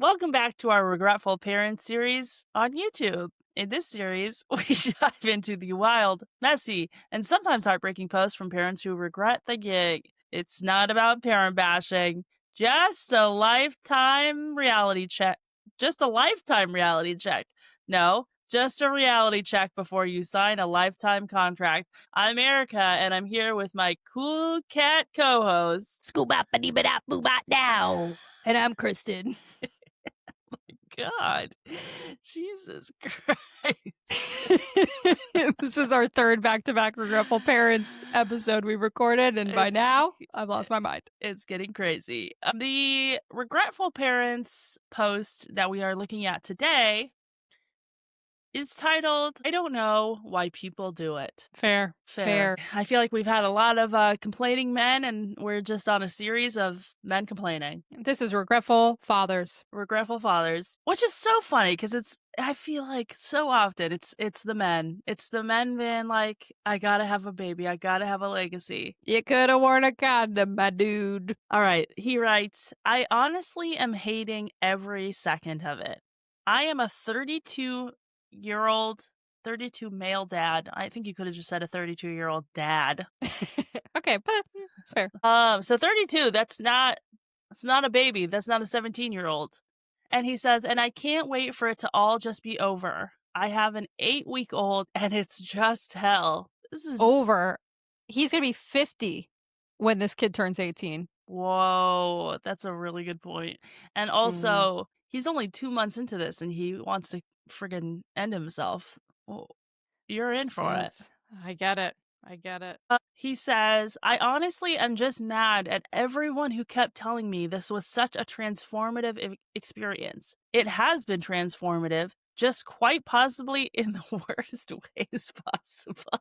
Welcome back to our Regretful Parents series on YouTube. In this series, we dive into the wild, messy, and sometimes heartbreaking posts from parents who regret the gig. It's not about parent bashing, just a lifetime reality check. Just a lifetime reality check. No, just a reality check before you sign a lifetime contract. I'm Erika, and I'm here with my cool cat co-host. Scoop-bop-a-dee-ba-dop-boop-bop-dow. And I'm Kristen. God, Jesus Christ. This is our third back-to-back Regretful Parents episode we recorded, and by now, I've lost my mind. It's getting crazy. The Regretful Parents post that we are looking at today is titled, I don't know why people do it. Fair. I feel like we've had a lot of complaining men, and we're just on a series of men complaining. This is Regretful Fathers. Regretful fathers, which is so funny because I feel like so often it's the men. It's the men being like, I gotta have a baby. I gotta have a legacy. You could have worn a condom, my dude. All right. He writes, I honestly am hating every second of it. I am a 32-year-old, 32 male dad. I think you could have just said a 32-year-old dad. Okay, but it's fair. So 32, it's not a baby. That's not a 17-year-old. And he says, and I can't wait for it to all just be over. I have an 8-week-old and it's just hell. This is over. He's going to be 50 when this kid turns 18. Whoa, that's a really good point. And also, he's only 2 months into this and he wants to friggin' end himself. Well, you're in for it. I get it. He says, I honestly am just mad at everyone who kept telling me this was such a transformative experience. It has been transformative, just quite possibly in the worst ways possible.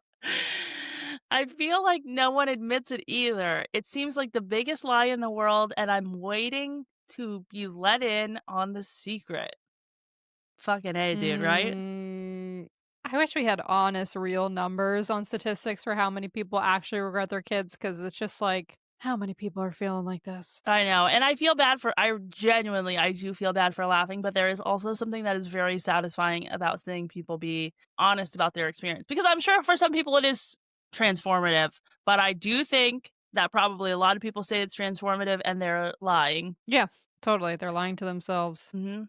I feel like no one admits it either. It seems like the biggest lie in the world, and I'm waiting to be let in on the secret. Fucking A, dude, right? I wish we had honest, real numbers on statistics for how many people actually regret their kids, because it's just like, how many people are feeling like this? I know. And I feel bad I do feel bad for laughing, but there is also something that is very satisfying about seeing people be honest about their experience. Because I'm sure for some people it is transformative, but I do think that probably a lot of people say it's transformative and they're lying. Yeah, totally. They're lying to themselves. Mm-hmm.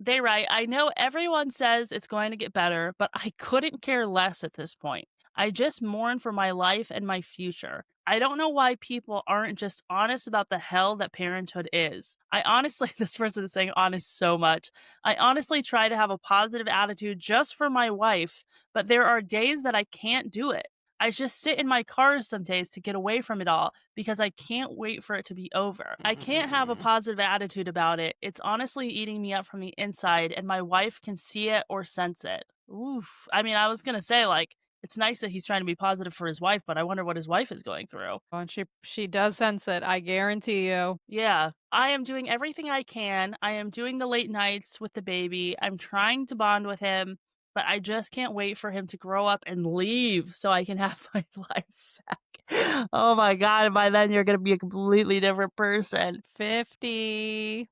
They write, I know everyone says it's going to get better, but I couldn't care less at this point. I just mourn for my life and my future. I don't know why people aren't just honest about the hell that parenthood is. I honestly, this person is saying honest so much. I honestly try to have a positive attitude just for my wife, but there are days that I can't do it. I just sit in my car some days to get away from it all because I can't wait for it to be over. I can't have a positive attitude about it. It's honestly eating me up from the inside, and my wife can see it or sense it. Oof. I mean, I was going to say, like, it's nice that he's trying to be positive for his wife, but I wonder what his wife is going through. And she does sense it, I guarantee you. Yeah. I am doing everything I can. I am doing the late nights with the baby. I'm trying to bond with him, but I just can't wait for him to grow up and leave so I can have my life back. Oh my God. And by then, you're going to be a completely different person. 50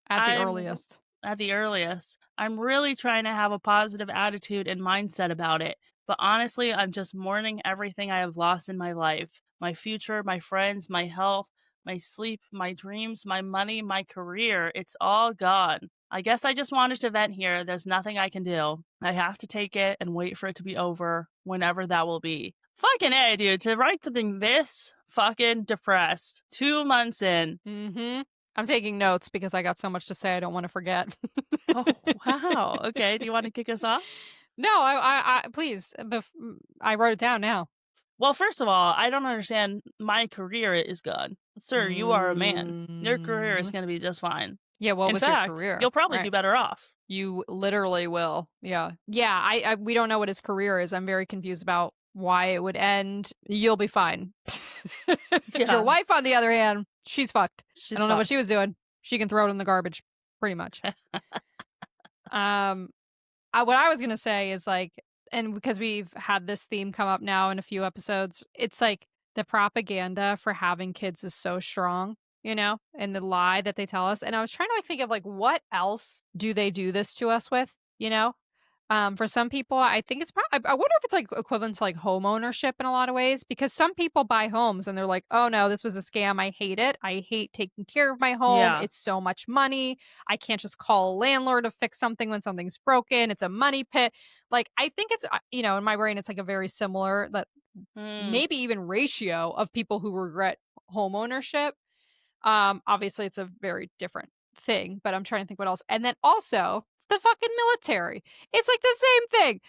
at the earliest. At the earliest. I'm really trying to have a positive attitude and mindset about it. But honestly, I'm just mourning everything I have lost in my life. My future, my friends, my health, my sleep, my dreams, my money, my career. It's all gone. I guess I just wanted to vent here. There's nothing I can do. I have to take it and wait for it to be over, whenever that will be. Fucking A, dude. To write something this fucking depressed 2 months in. I'm taking notes because I got so much to say I don't want to forget. Oh, wow. Okay. Do you want to kick us off? No, I please. I wrote it down now. Well, first of all, I don't understand. My career is gone. Sir, you are a man. Your career is going to be just fine. Yeah, what was your career? You'll probably do better off. You literally will. Yeah. Yeah, we don't know what his career is. I'm very confused about why it would end. You'll be fine. Your wife, on the other hand, she's fucked. I don't know what she was doing. She can throw it in the garbage, pretty much. What I was going to say is like, and because we've had this theme come up now in a few episodes, it's like the propaganda for having kids is so strong. and the lie that they tell us. And I was trying to like think of like what else do they do this to us with, for some people, I think it's probably, I wonder if it's like equivalent to like home ownership in a lot of ways, because some people buy homes and they're like, oh no, this was a scam. I hate it. I hate taking care of my home. Yeah. It's so much money. I can't just call a landlord to fix something when something's broken. It's a money pit. Like, I think it's, in my brain, it's like a very similar, that Mm. maybe even ratio of people who regret home ownership. Obviously it's a very different thing, but I'm trying to think what else. And then also the fucking military. It's like the same thing,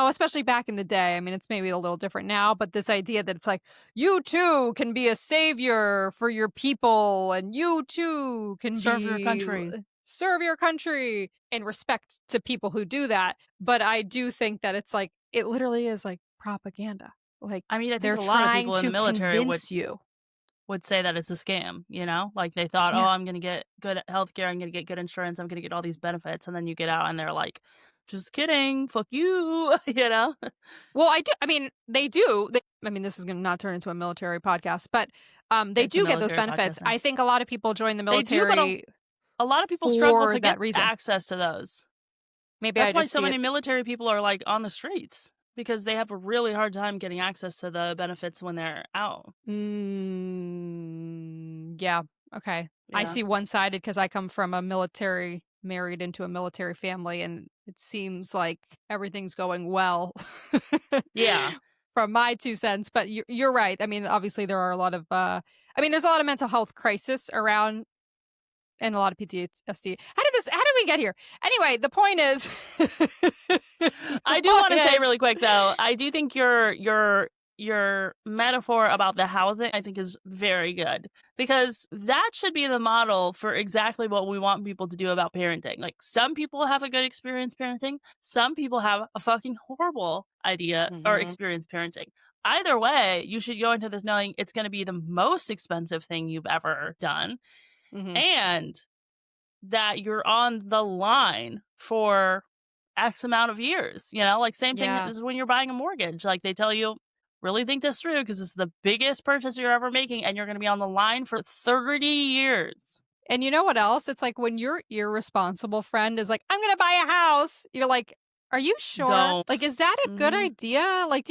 especially back in the day. I mean, it's maybe a little different now, but this idea that it's like, you too can be a savior for your people and you too can Serve your country. serve your country, and respect to people who do that. But I do think that it's like, it literally is like propaganda. Like, I mean, I think they're a lot of trying people in the to military convince you. would say that it's a scam, Like they thought, "Oh, Yeah. I'm gonna get good healthcare, I'm gonna get good insurance, I'm gonna get all these benefits," and then you get out and they're like, "Just kidding, fuck you," you know? Well, I mean, they do. I mean, this is gonna not turn into a military podcast, but, they It's a do get those military benefits. podcast now. I think a lot of people join the They do, but military a lot of people struggle for to get that reason. access to those. Maybe I That's why just so see many it. military people are, like, on the streets because they have a really hard time getting access to the benefits when they're out. Yeah, okay. I Yeah. see one-sided because I come from a military, married into a military family, and it seems like everything's going well Yeah. from my 2 cents, but you're right. I mean, obviously, there are a lot of, there's a lot of mental health crisis around. And a lot of PTSD. How did we get here? Anyway, the point is the I do point wanna say is really quick, though, I do think your metaphor about the housing, I think, is very good because that should be the model for exactly what we want people to do about parenting. Like, some people have a good experience parenting, some people have a fucking horrible idea or Mhm, experience parenting. Either way, you should go into this knowing it's gonna be the most expensive thing you've ever done, mhm. and that you're on the line for X amount of years, Like, same thing Yeah. is when you're buying a mortgage, like, they tell you, "Really think this through because it's the biggest purchase you're ever making, and you're gonna be on the line for 30 years." And you know what else? It's like when your irresponsible friend is like, "I'm gonna buy a house." You're like, "Are you sure? Don't. Like, is that a good Mhm. idea? Like,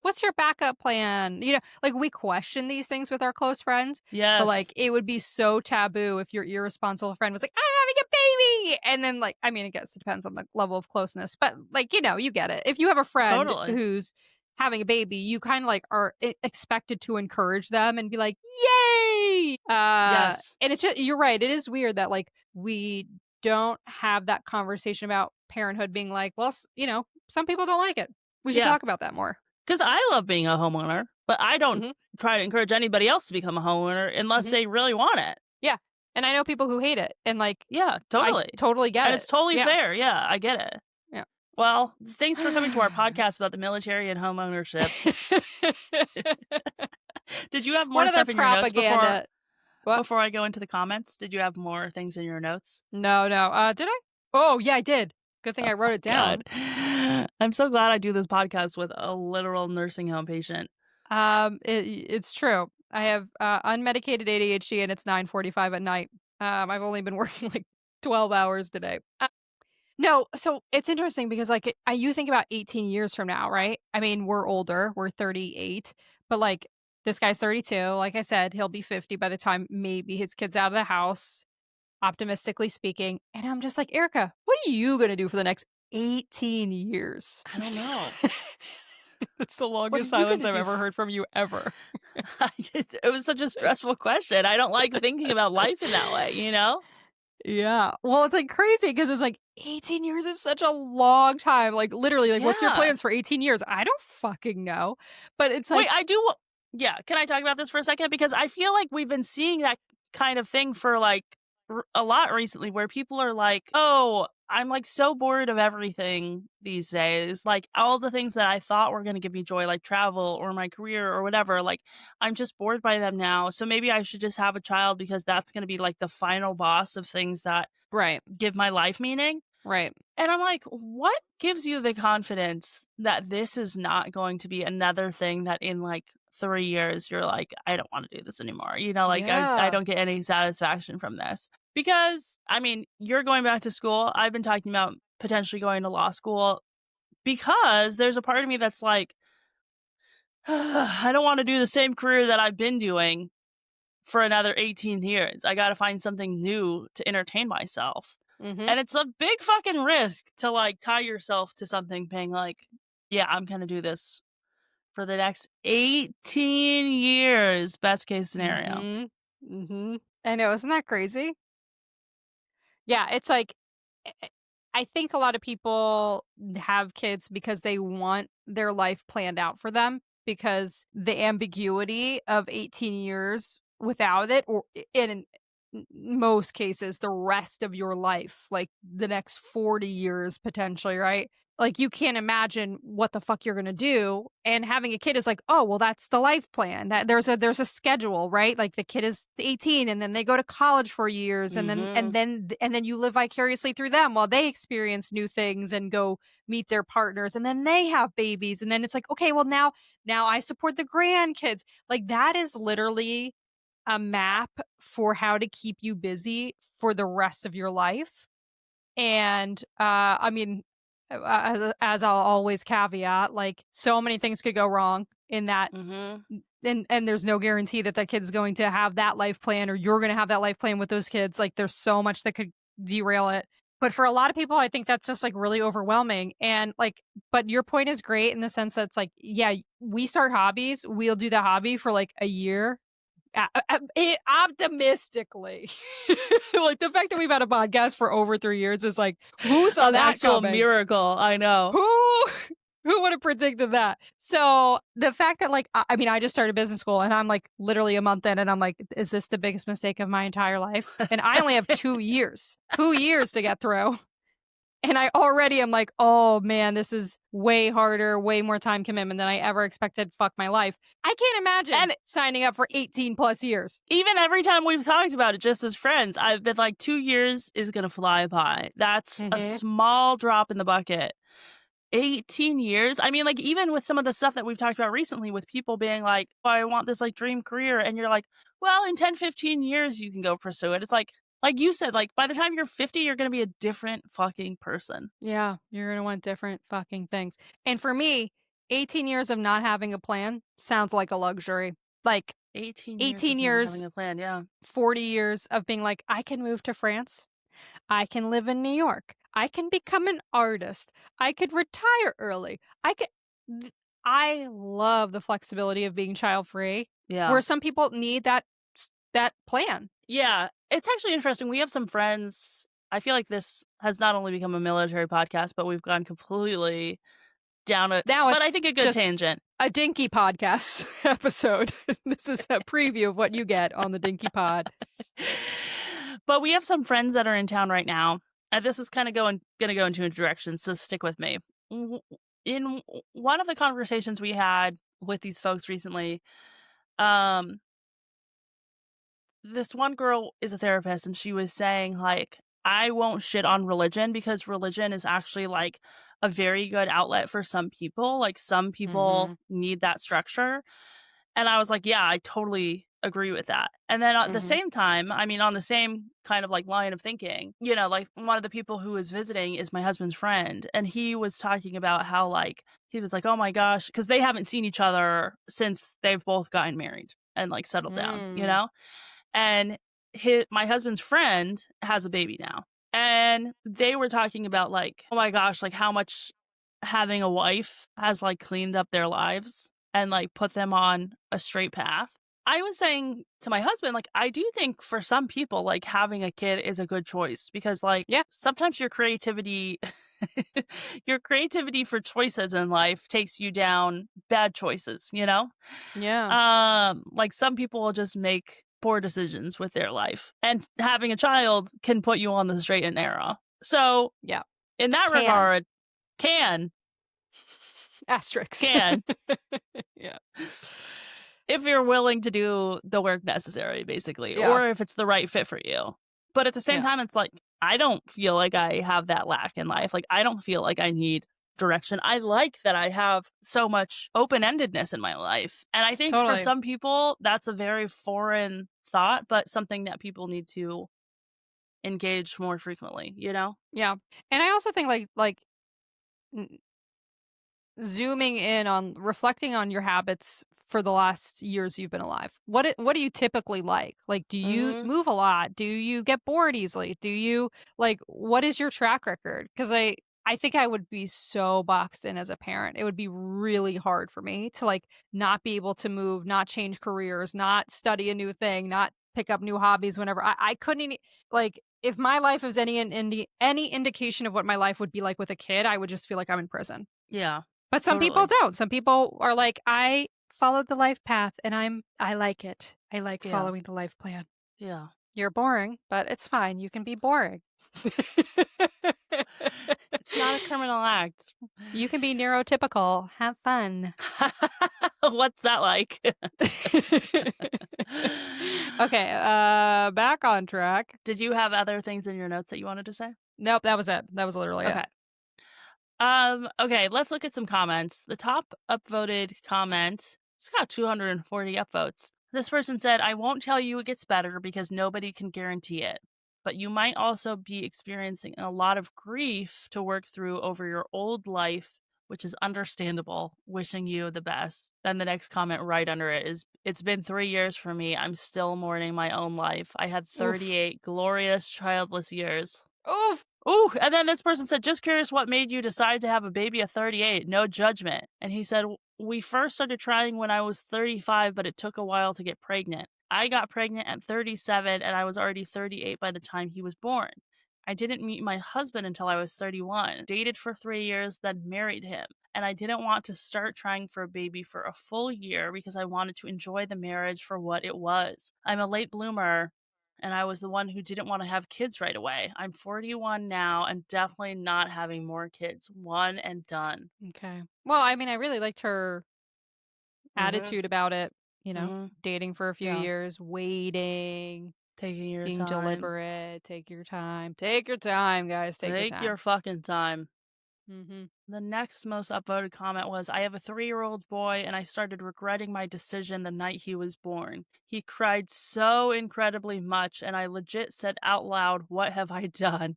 what's your backup plan?" Like we question these things with our close friends, but Yes. like it would be so taboo if your irresponsible friend was like, "I'm having a baby." And then like, I mean, I guess it depends on the level of closeness, but like, you get it. If you have a friend Totally. who's having a baby, you kind of like are expected to encourage them and be like, "Yay!" Yes. And it's just, you're right. It is weird that like we don't have that conversation about parenthood being like, well, some people don't like it. We should Yeah. talk about that more. Because I love being a homeowner, but I don't Mhm, try to encourage anybody else to become a homeowner unless mhm. they really want it. Yeah, and I know people who hate it, and, like, Yeah, I totally. totally get And it's it. totally Yeah, fair. Yeah, I get it. yeah. Well, thanks for coming to our podcast about the military and home ownership. Did you have One more of the stuff in your notes before propaganda. What? before I go into the comments? Did you have more things in your notes? No, no, did I? Oh, yeah, I did. Good thing Oh I wrote it god. down. I'm so glad I do this podcast with a literal nursing home patient. It's true. I have, unmedicated ADHD, and it's 9:45 at night. I've only been working, like, 12 hours today. No, so it's interesting because, like, you think about 18 years from now, right? I mean, we're older, we're 38, but, like, this guy's 32, like I said, he'll be 50 by the time maybe his kid's out of the house, optimistically speaking, and I'm just like, "Erica, what are you gonna do for the next 18 years?" I don't know. That's the What are longest you silence gonna I've do? ever heard from you ever. It was such a stressful question. I don't like thinking about life in that way, you know? Yeah. Well, it's, like, crazy because it's, like, 18 years is such a long time, like, literally, like, "What's your Yeah. plans for 18 years?" I don't fucking know, but it's Wait, like. I do yeah, can I talk about this for a second? Because I feel like we've been seeing that kind of thing for, like, a lot recently where people are like, "Oh, I'm, like, so bored of everything these days. Like, all the things that I thought were gonna give me joy, like travel or my career or whatever, like, I'm just bored by them now, so maybe I should just have a child because that's gonna be, like, the final boss of things that Right, give my life meaning." right. And I'm like, what gives you the confidence that this is not going to be another thing that in like 3 years, you're like, I don't want to do this anymore. You know, like I Yeah. don't get any satisfaction from this. Because, I mean, you're going back to school. I've been talking about potentially going to law school because there's a part of me that's like, I don't want to do the same career that I've been doing for another 18 years. I got to find something new to entertain myself. Mm-hmm. And it's a big fucking risk to like tie yourself to something being like, yeah, I'm going to do this for the next 18 years, best case scenario. Mm-hmm. Mm-hmm. I know, isn't that crazy? Yeah, it's like I think a lot of people have kids because they want their life planned out for them because the ambiguity of 18 years without it, or in most cases, the rest of your life, like the next 40 years potentially, right? Like you can't imagine what the fuck you're gonna do. And having a kid is like, oh well, that's the life plan. That there's a schedule, right? Like the kid is 18 and then they go to college for years and then Mm-hmm. and then you live vicariously through them while they experience new things and go meet their partners and then they have babies. And then it's like, okay, well now I support the grandkids. Like that is literally a map for how to keep you busy for the rest of your life. And I mean, as I'll always caveat, like so many things could go wrong in that, Mm-hmm. and there's no guarantee that that kid's going to have that life plan or you're going to have that life plan with those kids. Like there's so much that could derail it. But for a lot of people, I think that's just like really overwhelming. And like, but your point is great in the sense that it's like, yeah, we start hobbies, we'll do the hobby for like a year optimistically. Like the fact that we've had a podcast for over 3 years is like, who saw An that actual coming? miracle. I know. Who would have predicted that? So the fact that like, I mean, I just started business school and I'm like literally a month in and I'm like, is this the biggest mistake of my entire life? And I only have 2 years to get through. And I already am like, oh man, this is way harder, way more time commitment than I ever expected. Fuck my life. I can't imagine signing up for 18 plus years. Even every time we've talked about it, just as friends, I've been like, 2 years is going to fly by. That's a small drop in the bucket. 18 years? I mean, like, even with some of the stuff that we've talked about recently with people being like, oh, I want this like dream career. And you're like, well, in 10, 15 years, you can go pursue it. It's like you said, like by the time you're 50, you're going to be a different fucking person. Yeah, you're going to want different fucking things. And for me, 18 years of not having a plan sounds like a luxury. Like 18 years having a plan, yeah. 40 years of being like, I can move to France. I can live in New York. I can become an artist. I could retire early. I love the flexibility of being child free. Yeah. Where some people need that plan. Yeah. It's actually interesting. We have some friends. I feel like this has not only become a military podcast, but we've gone completely down it. Now but I think a good tangent. A Dinky podcast episode. This is a preview of what you get on the Dinky pod. But we have some friends that are in town right now. And this is kind of going to go into a direction, so stick with me. In one of the conversations we had with these folks recently, this one girl is a therapist and she was saying like, I won't shit on religion because religion is actually like a very good outlet for some people. Like some people need that structure. And I was like, yeah, I totally agree with that. And then at the same time, I mean, on the same kind of like line of thinking, you know, like one of the people who was visiting is my husband's friend. And he was talking about how like, he was like, oh my gosh, because they haven't seen each other since they've both gotten married and like settled down, you know? And my husband's friend has a baby now. And they were talking about like, oh my gosh, like how much having a wife has like cleaned up their lives and like put them on a straight path. I was saying to my husband, like, I do think for some people, like having a kid is a good choice because like sometimes your creativity for choices in life takes you down bad choices, you know? Yeah. Like some people will just make poor decisions with their life, and having a child can put you on the straight and narrow. So yeah, in that regard, asterisk can yeah, if you're willing to do the work necessary, basically, or if it's the right fit for you. But at the same time, it's like I don't feel like I have that lack in life. Like I don't feel like I need direction. I like that I have so much open-endedness in my life. And I think for some people, that's a very foreign thought, but something that people need to engage more frequently, you know? Yeah. And I also think n- zooming in on reflecting on your habits for the last years you've been alive. What do you typically like? Like, do you Mhm. move a lot? Do you get bored easily? Do you what is your track record? Because I think I would be so boxed in as a parent. It would be really hard for me to not be able to move, not change careers, not study a new thing, not pick up new hobbies whenever I couldn't if my life is any indication of what my life would be like with a kid, I would just feel like I'm in prison. Yeah. But some people Totally. don't. Some people are like, "I followed the life path and I like it. I like Yeah. following the life plan." Yeah. You're boring, but it's fine. You can be boring. It's not a criminal act. You can be neurotypical. Have fun. What's that like? Okay, back on track. Did you have other things in your notes that you wanted to say? Nope, that was it. That was literally it. Okay. Okay, let's look at some comments. The top upvoted comment, it's got 240 upvotes. This person said, I won't tell you it gets better because nobody can guarantee it. But you might also be experiencing a lot of grief to work through over your old life, which is understandable. Wishing you the best. Then the next comment right under it is, it's been 3 years for me. I'm still mourning my own life. I had 38 glorious childless years. Oof. Ooh, and then this person said, just curious what made you decide to have a baby at 38. No judgment. And he said, we first started trying when I was 35, but it took a while to get pregnant. I got pregnant at 37 and I was already 38 by the time he was born. I didn't meet my husband until I was 31. Dated for 3 years, then married him. And I didn't want to start trying for a baby for a full year because I wanted to enjoy the marriage for what it was. I'm a late bloomer, and I was the one who didn't want to have kids right away. I'm 41 now and definitely not having more kids. One and done. Okay. Well, I mean, I really liked her Mm-hmm. attitude about it, Mm-hmm. dating for a few Yeah. years, waiting, Taking your being time. deliberate. Take your time. Take your time, guys. Take your Take time. your fucking time. Mm-hmm. The next most upvoted comment was, I have a 3-year-old boy and I started regretting my decision the night he was born. He cried so incredibly much and I legit said out loud, what have I done?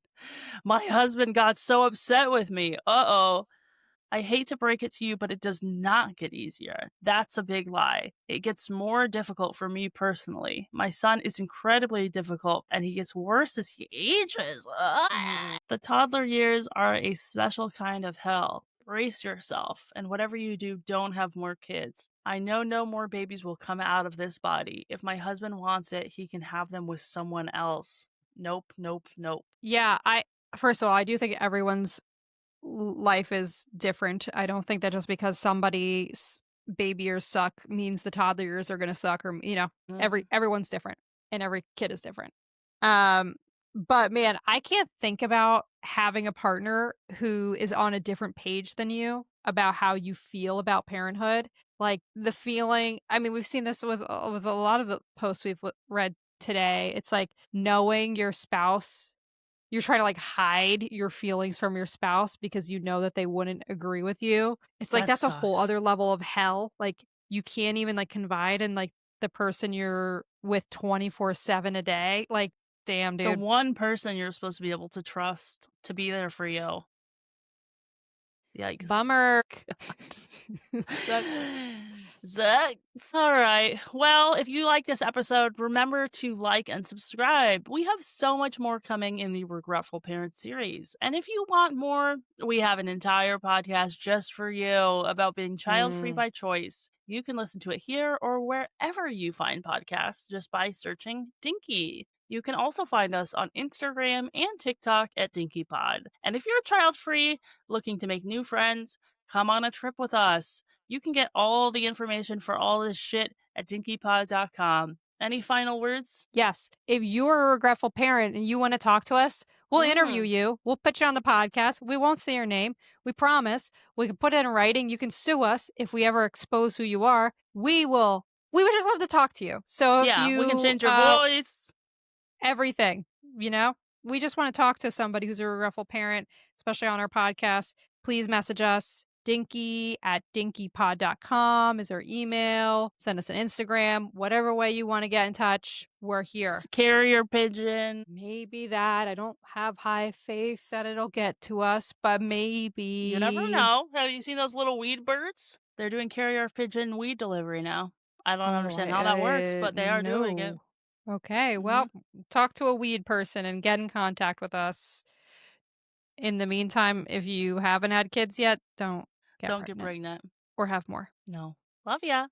My husband got so upset with me. Uh-oh. I hate to break it to you, but it does not get easier. That's a big lie. It gets more difficult for me personally. My son is incredibly difficult and he gets worse as he ages. The toddler years are a special kind of hell. Brace yourself, and whatever you do, don't have more kids. I know no more babies will come out of this body. If my husband wants it, he can have them with someone else. Nope, nope, nope. Yeah, first of all, I do think everyone's life is different. I don't think that just because somebody's baby years suck means the toddler years are going to suck, or everyone's different and every kid is different. But man, I can't think about having a partner who is on a different page than you about how you feel about parenthood. Like the feeling, I mean, we've seen this with a lot of the posts we've read today. It's like knowing your spouse, you're trying to hide your feelings from your spouse because you know that they wouldn't agree with you. It's like That that's a whole sucks. other level of hell. Like you can't even confide in the person you're with 24/7 a day. Like, damn, The dude. one person you're supposed to be able to trust to be there for you. Yikes. Bummer. Sucks. Sucks. All right. Well, if you like this episode, remember to like and subscribe. We have so much more coming in the Regretful Parents series. And if you want more, we have an entire podcast just for you about being child-free by choice. You can listen to it here or wherever you find podcasts just by searching Dinky. You can also find us on Instagram and TikTok at DinkyPod. And if you're child-free, looking to make new friends, come on a trip with us. You can get all the information for all this shit at dinkypod.com. Any final words? Yes. If you're a regretful parent and you want to talk to us, we'll interview you. We'll put you on the podcast. We won't say your name. We promise. We can put it in writing. You can sue us if we ever expose who you are. We would just love to talk to you. So if we can change your voice. Everything, we just want to talk to somebody who's a regretful parent, especially on our podcast. please message us. Dinky@dinkypod.com is our email. Send us an Instagram. Whatever way you want to get in touch, we're here. Carrier pigeon. Maybe that. I don't have high faith that it'll get to us, but maybe. You never know. Have you seen those little weed birds? They're doing carrier pigeon weed delivery now. I don't understand how that works, but they are doing it. Okay, well, talk to a weed person and get in contact with us. In the meantime, if you haven't had kids yet, don't get pregnant. Or have more. No. Love ya.